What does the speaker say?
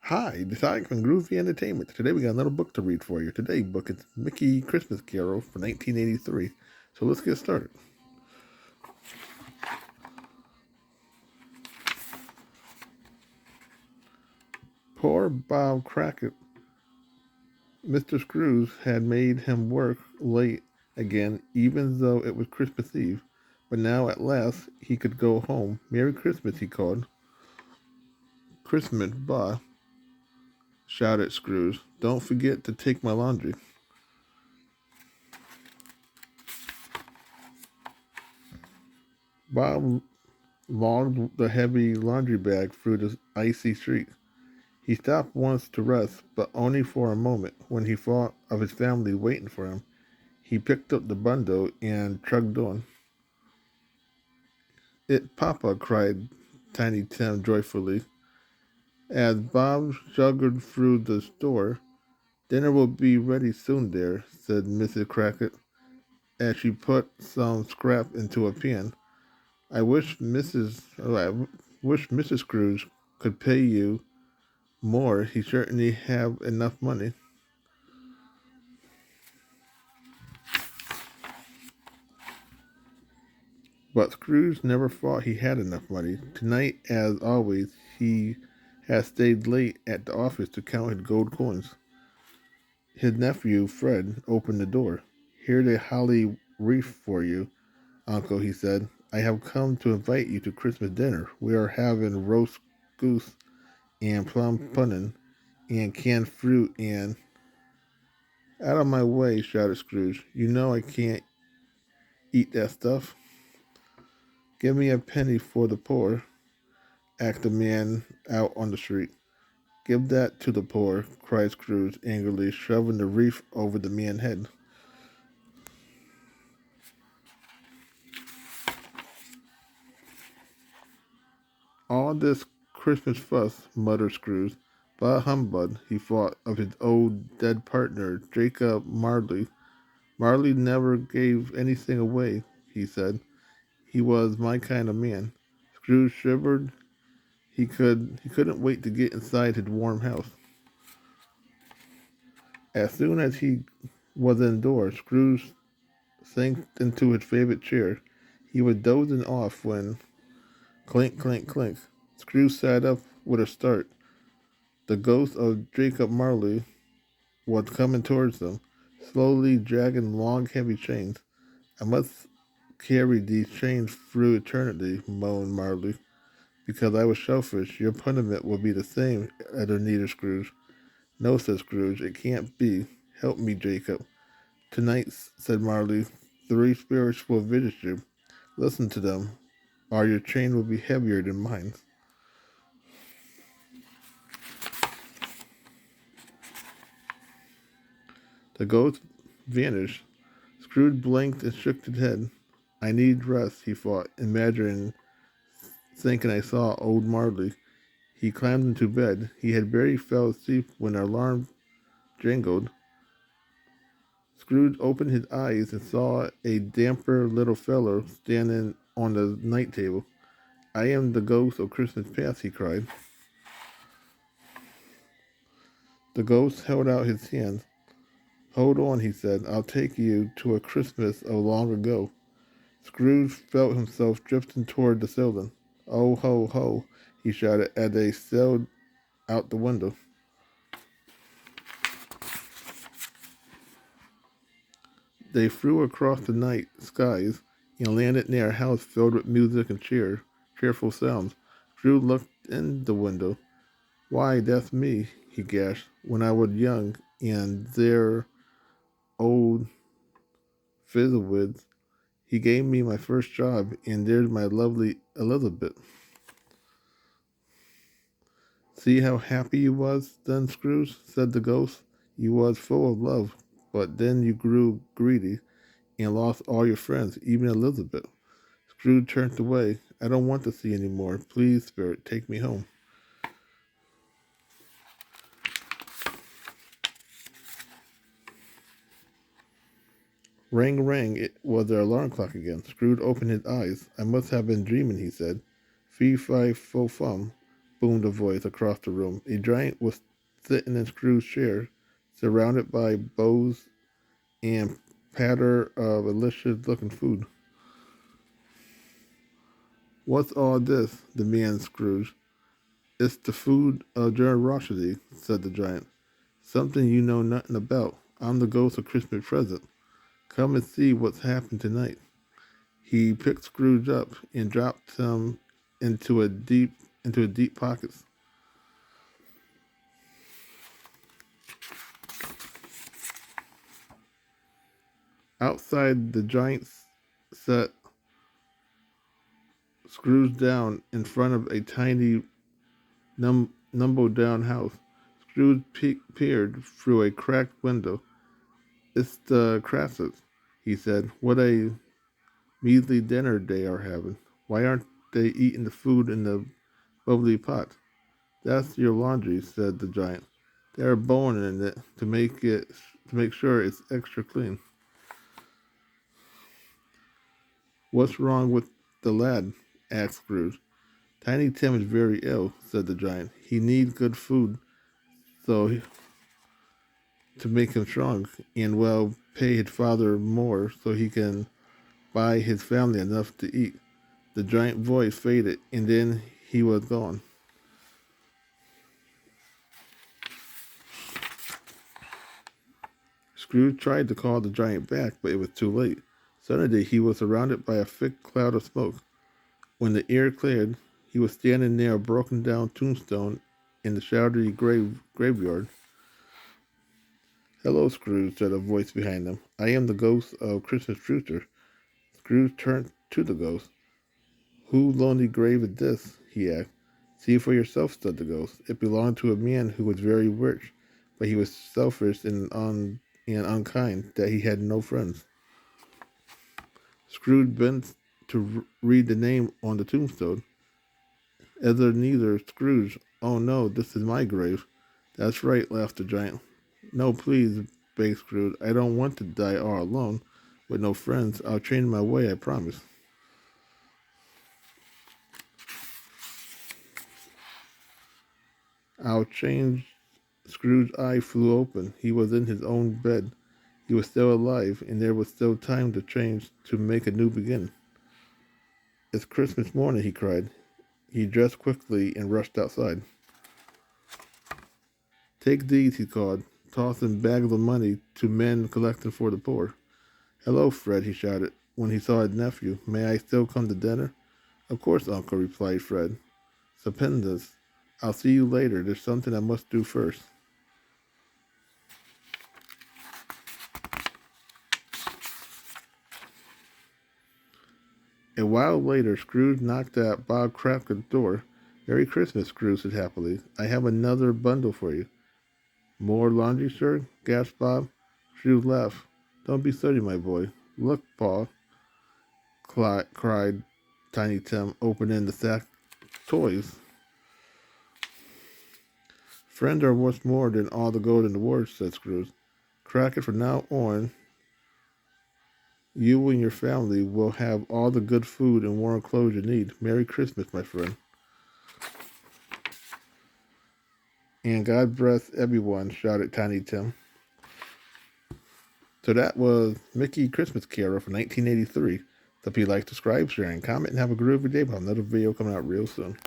Hi, this is Alex from Groovy Entertainment. Today we got another book to read for you. Today's book is Mickey Christmas Carol from 1983. So let's get started. Poor Bob Crackit. Mr. Scrooge had made him work late again, even though it was Christmas Eve. But now at last he could go home. Merry Christmas, he called. Christmas, bah, shouted Scrooge. Don't forget to take my laundry. Bob logged the heavy laundry bag through the icy street. He stopped once to rest, but only for a moment. When he thought of his family waiting for him, he picked up the bundle and trudged on. It, Papa, cried Tiny Tim joyfully. As Bob joggled through the store, dinner will be ready soon, dear, said Mrs. Crackit, as she put some scrap into a pan. I wish Mrs. Scrooge could pay you more. He certainly have enough money. But Scrooge never thought he had enough money. Tonight, as always, he had stayed late at the office to count his gold coins. His nephew, Fred, opened the door. Here's a holly wreath for you, Uncle, he said. I have come to invite you to Christmas dinner. We are having roast goose and plum pudding and canned fruit and... Out of my way, shouted Scrooge. You know I can't eat that stuff. Give me a penny for the poor, asked the man out on the street. Give that to the poor, cried Scrooge angrily, shoving the wreath over the man's head. All this Christmas fuss, muttered Scrooge. Bah humbug, he thought of his old dead partner, Jacob Marley. Marley never gave anything away, he said. He was my kind of man. Scrooge shivered. He couldn't wait to get inside his warm house. As soon as he was indoors, Scrooge sank into his favorite chair. He was dozing off when clink, clink, clink. Scrooge sat up with a start. The ghost of Jacob Marley was coming towards them, slowly dragging long, heavy chains. I must carry these chains through eternity, moaned Marley. Because I was selfish, your punishment will be the same, added Scrooge. No, said Scrooge, it can't be. Help me, Jacob. Tonight, said Marley, three spirits will visit you. Listen to them, or your chain will be heavier than mine. The ghost vanished. Scrooge blinked and shook his head. I need rest, he thought, imagining thinking I saw old Marley. He climbed into bed. He had barely fell asleep when an alarm jangled. Scrooge opened his eyes and saw a damper little fellow standing on the night table. I am the ghost of Christmas past, he cried. The ghost held out his hand. Hold on, he said. I'll take you to a Christmas of long ago. Scrooge felt himself drifting toward the ceiling. Oh, ho, ho, he shouted as they sailed out the window. They flew across the night skies and landed near a house filled with music and cheerful sounds. Scrooge looked in the window. Why, that's me, he gasped. When I was young, and there, old Fizzlewoods, he gave me my first job, and there's my lovely Elizabeth. See how happy you was then, Scrooge, said the ghost. You was full of love, but then you grew greedy and lost all your friends, even Elizabeth. Scrooge turned away. I don't want to see any more. Please, Spirit, take me home. Ring, ring. It was their alarm clock again. Scrooge opened his eyes. I must have been dreaming, he said. Fee, fi, fo, fum. boomed a voice across the room. A giant was sitting in Scrooge's chair, surrounded by bows and patter of delicious-looking food. "What's all this?" demanded Scrooge. "It's the food of generosity," said the giant. "Something you know nothing about. I'm the ghost of Christmas present. Come and see what's happened tonight." He picked Scrooge up and dropped him into a deep pockets. Outside, the giant set Scrooge down in front of a tiny numble-down house. Scrooge peered through a cracked window. "It's the Crassets," he said. "What a measly dinner they are having. Why aren't they eating the food in the bubbly pot?" "That's your laundry," said the giant. "They're boning in it to make sure it's extra clean." "What's wrong with the lad?" asked Scrooge. "Tiny Tim is very ill," said the giant. "He needs good food so to make him strong, and well pay his father more so he can buy his family enough to eat." The giant voice faded, and then he was gone. Scrooge tried to call the giant back, but it was too late. Suddenly he was surrounded by a thick cloud of smoke. When the air cleared, he was standing near a broken down tombstone in the shadowy graveyard. "Hello, Scrooge," said a voice behind him. "I am the ghost of Christmas Future." Scrooge turned to the ghost. "Whose lonely grave is this?" he asked. "See for yourself," said the ghost. "It belonged to a man who was very rich, but he was selfish and unkind that he had no friends." Scrooge bent to read the name on the tombstone. "Ebenezer Scrooge. Oh no, this is my grave." "That's right," laughed the giant. "No, please," begged Scrooge. "I don't want to die all alone, with no friends. I'll change my way, I promise." "I'll change." Scrooge's eye flew open. He was in his own bed. He was still alive, and there was still time to change, to make a new beginning. "It's Christmas morning," he cried. He dressed quickly and rushed outside. "Take these," he called, tossing bags of money to men collecting for the poor. "Hello, Fred," he shouted when he saw his nephew. "May I still come to dinner?" "Of course, Uncle," replied Fred. "Stupendous. I'll see you later. There's something I must do first." A while later, Scrooge knocked at Bob Cratchit's door. "Merry Christmas," Scrooge said happily. "I have another bundle for you." "More laundry, sir?" gasped Bob. Scrooge laughed. "Don't be silly, my boy. Look, Pa," cried Tiny Tim, opening the sack of toys. "Friends are worth more than all the gold in the world," said Scrooge. "Crackit, from now on, you and your family will have all the good food and warm clothes you need. Merry Christmas, my friend." "And God bless everyone," shouted Tiny Tim. So that was Mickey Christmas Carol from 1983. So if you like, subscribe, share, and comment, and have a groovy day. We'll have another video coming out real soon.